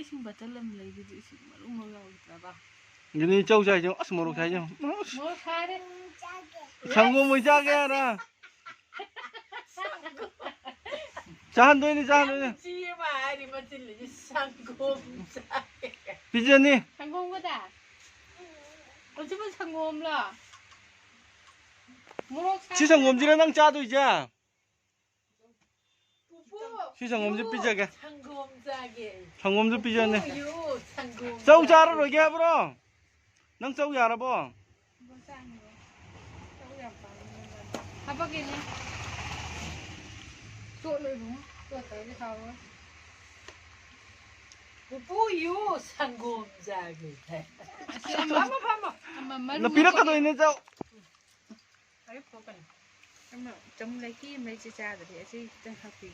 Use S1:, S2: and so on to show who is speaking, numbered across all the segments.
S1: 이승 바탈람 레이디 이승 마루 먹어보더라.
S2: 이니 쪼자이 좀 아스모로 가이 좀.
S1: 뭐 사래?
S2: 상고 뭐 짜게 하라. 자 한도이니 자 한도이니.
S3: 지마 아니 맞지 상고 짜게.
S2: 비전니.
S1: 상고온 거다. 어쩌면 상고옴라. 뭐로 사?
S2: 시상 검지는 낭 짜도 이제. 시상 검지 삐자게.
S3: 상고 짜게.
S2: 상검지 삐졌네.
S3: 요 상고.
S2: 쪼 짜로 이게 해보러. 낭 쪼기 알아봐.
S1: 뭐 싸는 거? 쪼기 안 빠는 거. 하박이네. 쪼를 뭐? 쪼 tới thầu.
S3: 뭐요 상고 짜게.
S2: 너 비락가도 있네 쪼.
S3: 아이 보건.
S1: Trong lấy kia mấy chị cha rồi chị đang học gì?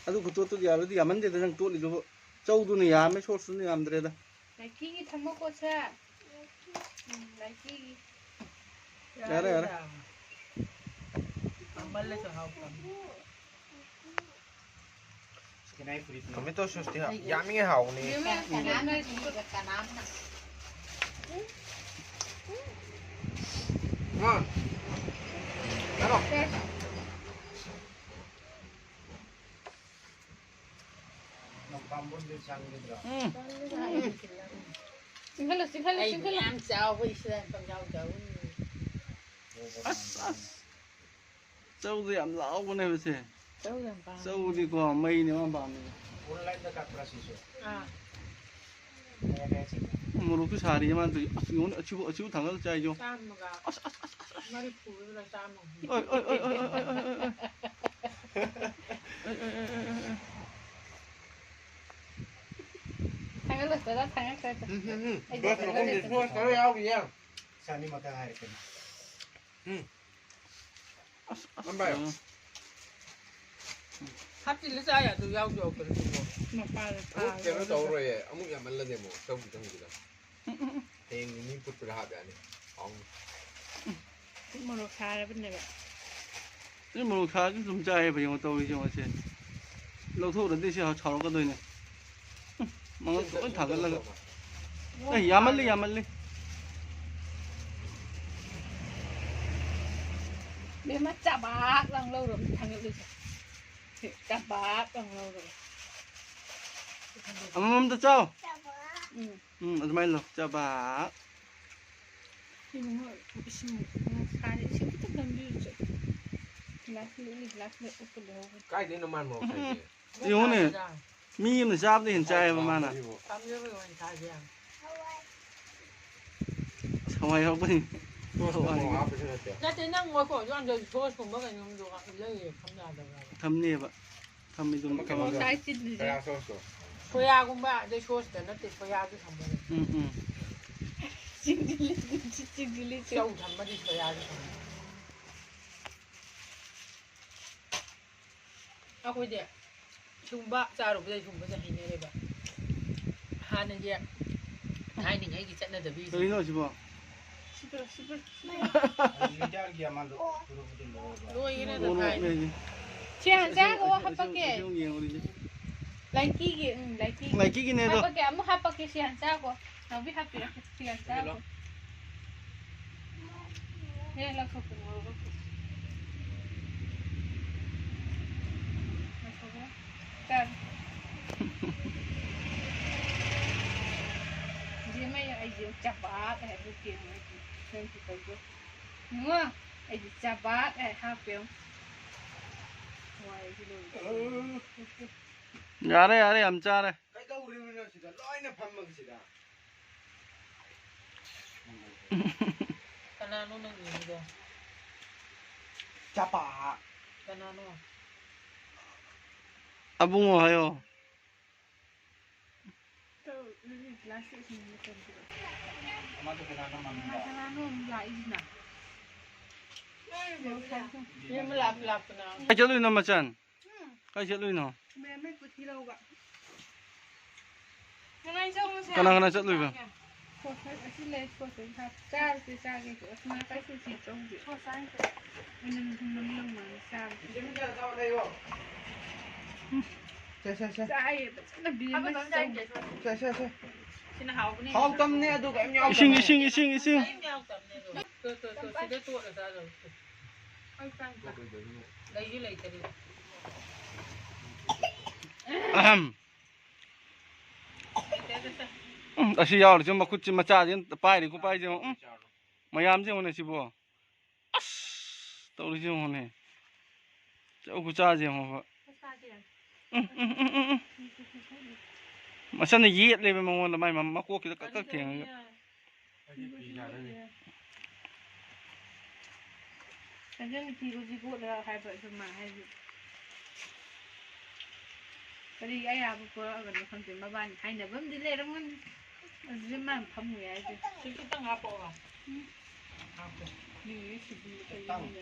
S2: 아주 그것도 야로도 야만 되다 장 또 이거 쪼도는 야매 소스는 야만들에다.
S1: Lấy kia thằng 먹고 차. lấy kia.
S2: 알아.
S3: 안 말려서 하고.
S4: Kami to susti ha. Yami hao ni.
S1: Nếu mà cả nám này thì cả nám nè.
S4: Ngon. Ano? Nagpambon din sang gidra.
S1: Singhala singhala
S3: Ai
S1: singhala.
S3: em chào với sen con nhau cháu.
S2: 쪼도 얌 나오고네 요새.
S3: Cháu làm ba.
S2: 쪼디 거 메이네만 밤에.
S4: Online na kaprasiso.
S3: À.
S4: Kaya kaya sige.
S2: 뭐로도 자리만 또 이거는 어치고 당가서 짜이죠.
S3: Sam mà gà. Mari phụ là sam mà.
S2: 어이.
S1: Thằng nó lật tới đó thằng nó chơi.
S4: Bớt nó không được mua cái áo gì à? Sao ni makahari ka na? Ang bayo.
S3: Hấp gì nữa ya tôi giao cho cái gì
S1: Mà pa rồi pa.
S4: Kaya na tawro eh. Among yaman la demo. Tawag itong gila. Heng ni put pala habi ani. Ang.
S1: Mà nó khai ra bên này vậy.
S2: 이 뭐로 가지 좀 짜해 봐 이거 또 이제 어째. 로토는 대신炒个对呢. 망아 또 다 갈라. 야말리.
S1: Bên mắt chả bác đang lâu rồi thằng nó đi. Chả bác đang lâu rồi.
S2: 아무도 짜.
S1: Ừ.
S2: 아줌마일로 짜봐.
S1: Nhưng mà xin khai thì xin tất cả như vậy. Lát nữa úp lên.
S4: Kaya din naman mo kaya.
S2: 이거는 미임은 잡도 괜찮아요 만나.
S3: Tắm nước với mình thay gì à?
S2: 상황이 하고니.
S4: Mga apo siya natin.
S3: Dati nang ngồi khỏi cho ăn rồi thôi không có cái nhóm đồ ăn lấy gì không ra được rồi.
S2: 탐니 봐. 탐미 좀.
S1: Có cái xin gì
S4: Kaya soso.
S3: Phơi à cũng ba, đây show sẽ nó tiệt phơi à cái thằng này.
S2: 응.
S1: xin đi lên.
S3: Châu thằng mà đi phơi à cái thằng này. Ako hindi. Sumba, sa araw ba sumba sa hinere ba? Hanan diya. Kain ni ngay gitsa na dabi.
S2: 여기 넣어지 봐.
S1: Super.
S4: Lijar giyaman do. Puro putin mo.
S3: Luoy na da
S2: 오늘
S3: kain.
S2: 여기.
S1: Chị hàng ra có hấp bạc kì.
S2: 우리.
S1: Lấy kia lấy kia.
S2: 라이키긴
S1: Hấp
S2: 해도.
S1: bạc kì, ấm hấp bạc kì chị hàng ra có. Nó biết hấp kì chị hàng ra có. Đây là không có ngồi. Kan. Dia mai ai dia cabat ai bukin ai sen kita go. Ngua ai dia cabat ai hapel. Wai dulu.
S2: 야래 얌짜래.
S4: Kaya daw rin mo sila. Loy na pamag sila.
S3: Kanano nang yun do?
S4: Chapa.
S3: Kanano?
S2: 아붕어 하요.
S1: Tu ni glasses ni macam tu.
S4: Amato ka na naman.
S1: Masalah nu lain na.
S3: Yung malap-lap na.
S2: 가져도 있나 맞잖. 가져도 있나.
S1: Mẹ mấy cô thi lâu vậy. Ngay trong xe.
S2: 가나 쪄도 이거.
S1: Cô phải ở trên lên cô phải học cha thì cha cái chỗ mà cái sự chỉ trong việc. Cô sai rồi. Nên không nắm lông mà sao.
S4: ꯁꯦ
S1: ꯆꯥꯏꯌꯦ ꯐꯖꯅ ꯕꯤꯝ ꯑꯃ
S4: ꯁꯦ
S3: ꯁꯤꯅ ꯍꯥꯎꯕꯅꯦ
S4: ꯍꯥꯎꯇꯝꯅꯦ ꯑꯗꯨ ꯀꯩꯝ ꯌꯥꯎꯗꯝꯅꯦ
S2: Ising.
S3: ꯀꯩꯝ ꯌꯥꯎꯗꯕꯅꯦ ꯁꯤꯗ ꯇꯣꯠꯂ ꯆꯥꯗꯧ ꯂꯩꯁꯨ ꯂꯩꯇꯔꯤ
S2: Asi yaw chứ mà khuất mà cha chứ pai thì cũng pai chứ mà yam chứ hôm nay chứ bộ tao đi chứ hôm nay cháu cũng cha chứ mà mà sao này giết lên mà ngon là mày mà cô kia các thiền
S1: ฉันจะมีกูพูดแล้วใครเปิดสมัครให้ก็ดีไอ้ยาพวกเราเป็นคนตื่นมาบ้านใครเนี่ยเพิ่มดีเลยแล้วมันจะมาทำยังไงสิ
S3: ฉันก็ต้องหาปอกอ่ะ
S1: นี่สิบปีไปยังไง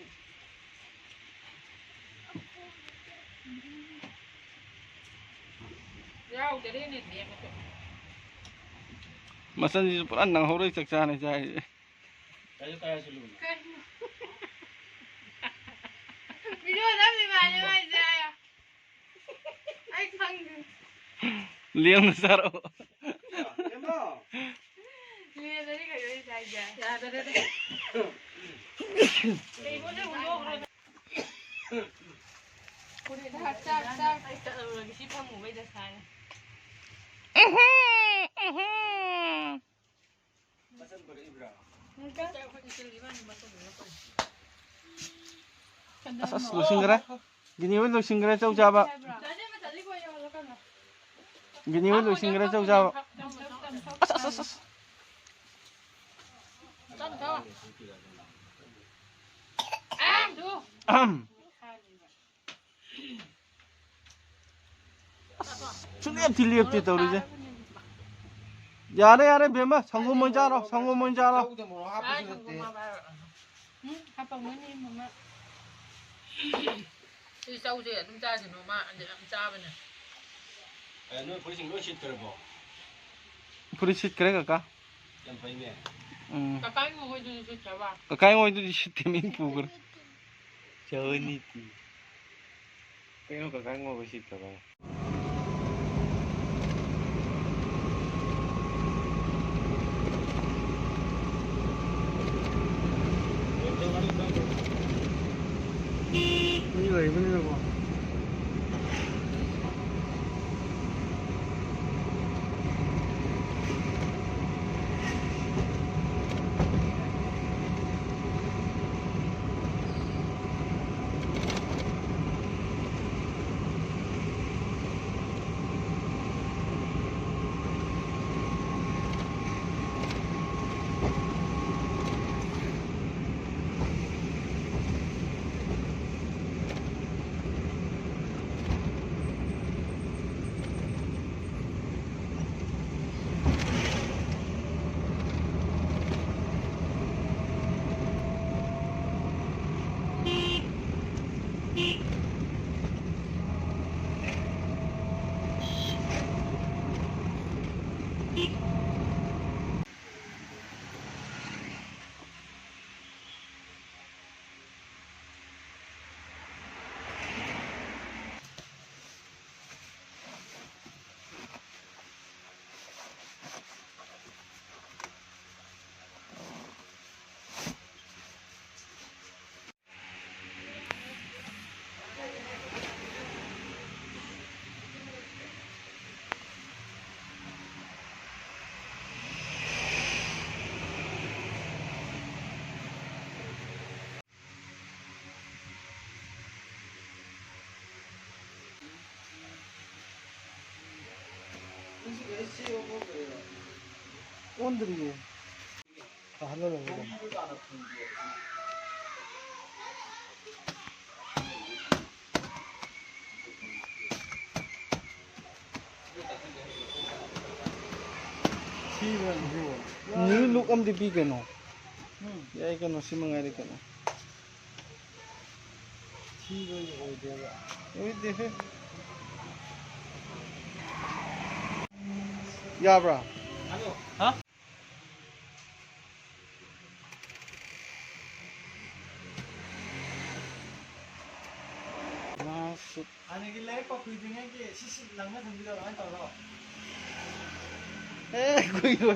S3: เจ้าจะได้เน็ตเดียมัน
S2: mà sao như ăn nắng hậu đấy chắc chắn này chạy
S4: Kaya sulu.
S1: ไม่รู้นะมีมาไม่มาใจอ่ะไอ้คัง
S2: liêng nó sao đâu
S4: Yamo.
S1: เนี่ยตอนนี้ก็อยู่ในใจจ้ะ
S3: อย่าจะได้ไอ้พวกนี้มันโยกเลย
S1: คุณถ้าจ้าไอ้ชิพาหมูไม่จะใช้
S4: Pasan pada Ibra.
S3: เจ้าคนอิตาลีบ้านมาตรงนี้ก่อน
S2: asas lu singgara gini lu singgara jauh jaba
S1: แต่เนี่ยมันจะรีบไปยังแล้วกันนะ
S2: gini lu singgara jauh jaba asas
S3: ต้นเขา
S1: ดู
S2: Chunep thì liệp thì tao đi chứ 야래 뱀아 상고 먼저 알아 상고 먼저 알아
S4: Sauda mo hapon sila te.
S1: ถ้าปังมันนี่มันมา
S3: ที่เจ้าเสียต้องจ่ายสินมาอันเดียวจ่ายไปเนี่ย
S4: Ano, pwede sing lo shit turbo.
S2: 프리sit 그래 갈까
S4: Yan pa ime.
S3: กระไก่งูไปดูชุดชาวบ้าน
S2: 가까이 오이도 시스템이 부그러
S4: Jawani ti. Kaya ka kang mo shit ka ba?
S2: 이거 봐 온들이지 다 하려고 New look am the big no. Ya ikan masih mengalir kan. Ini Ya bro. Hah? Masuk.
S4: Ano gila? 바퀴 중에 시시 낭만 듭니다. 많이 따라.
S2: 에, 그거 이거.